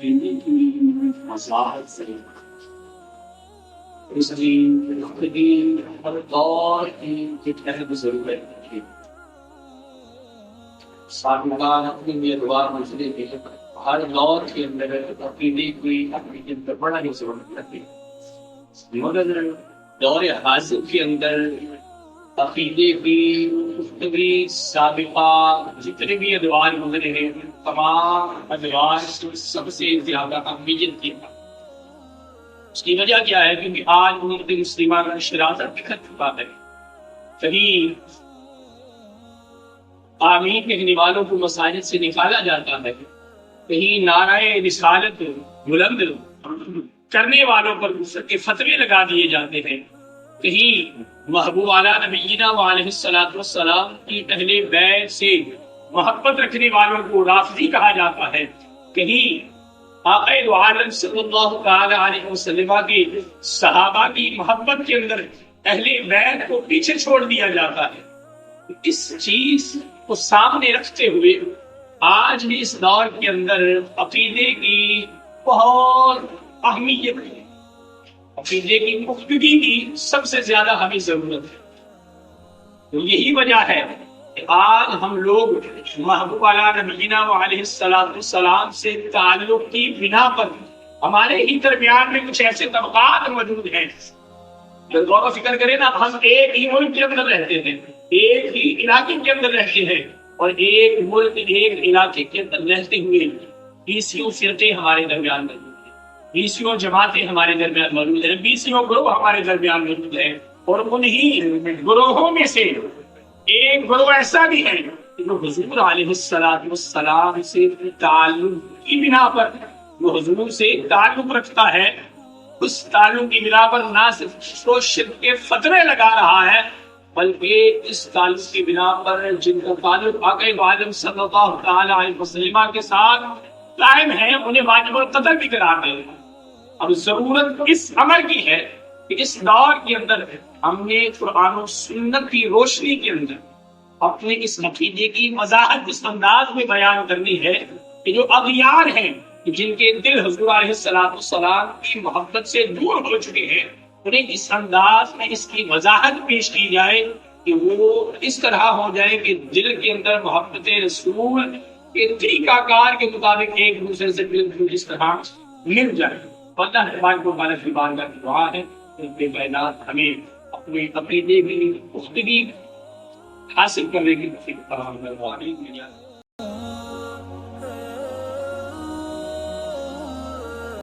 عقیدے کی وضاحت سے اس کی ہر دور کی اہم ضرورت ہے. سالمکان اپنی یہ دعا منزلیں بھی ہر دور کے اندر عقیدے کی اپنی بڑا ہی ضرورت رہتی ہے، مگر دور حاضر کے اندر عقیدے کی گفتگو سابقہ جتنے بھی ادوار گزرے ہیں تمام ادوار سب سے زیادہ اہمیت کی. اس کی وجہ کیا ہے؟ کیونکہ آج امت مسلمہ کا شرازت بکھر چکا ہے. کہیں آمین کہنے والوں کو مساجد سے نکالا جاتا ہے، کہیں نعرہ رسالت بلند کرنے والوں پر کے فتوے لگا دیے جاتے ہیں، کہیں محبوب اعلیٰ نبینا علیہ الصلوۃ والسلام کی اہل بیت سے محبت رکھنے والوں کو رافضی کہا جاتا ہے، کہیں آقا دو عالم صلی اللہ تعالی علیہ وسلم کے صحابہ کی محبت کے اندر اہل بیت کو پیچھے چھوڑ دیا جاتا ہے. اس چیز کو سامنے رکھتے ہوئے آج بھی اس دور کے اندر عقیدے کی بہت اہمیت ہے، عقیدے کی پختگی کی سب سے زیادہ ہمیں ضرورت ہے. تو یہی وجہ ہے کہ آج ہم لوگ محبوب اعلیٰ نبینا علیہ السلام سے تعلق کی بنا پر ہمارے ہی درمیان میں کچھ ایسے طبقات موجود ہیں. غور و فکر کریں نا، ہم ایک ہی ملک کے اندر رہتے ہیں، ایک ہی علاقے کے اندر رہتے ہیں، اور ایک ملک ایک علاقے کے اندر رہتے ہوئے 20 فرقے ہمارے درمیان موجود ہیں، 20 جماعتیں ہمارے درمیان موجود ہیں، 20 گروہ ہمارے درمیان موجود ہیں. اور انہی گروہوں میں سے ایک گروہ ایسا بھی ہے جو حضور علیہ السلام سے تعلق کی بنا پر وہ حضور سے تعلق رکھتا ہے. اس تعلق کی بنا پر نہ صرف شرک کے فتوے لگا رہا ہے، بلکہ اس تعلق کی بنا پر جن کا تعلق آقا دو عالم صلی اللہ تعالی علیہ وسلم کے ساتھ قائم ہے انہیں واجب القتل بھی قرار دے رہا ہے. اب ضرورت اس عمل کی ہے کہ اس دور کے اندر ہم نے قرآن و سنت کی روشنی کے اندر اپنے اس عقیدے کی وضاحت اس انداز میں بیان کرنی ہے کہ جو اغیار ہیں، جن کے دل حضور علیہ السلام کی محبت سے دور ہو چکے ہیں، انہیں اس انداز میں اس کی وضاحت پیش کی جائے کہ وہ اس طرح ہو جائے کہ دل کے اندر محبت رسول کے طریقہ کار کے مطابق ایک دوسرے سے اس طرح مل جائے. اللہ تبارک و تعالیٰ کی بارگاہ میں دعا ہے کہ بیانات ہمیں اپنے عقیدے کی پختگی حاصل کرنے کی توفیق عطا فرمائے.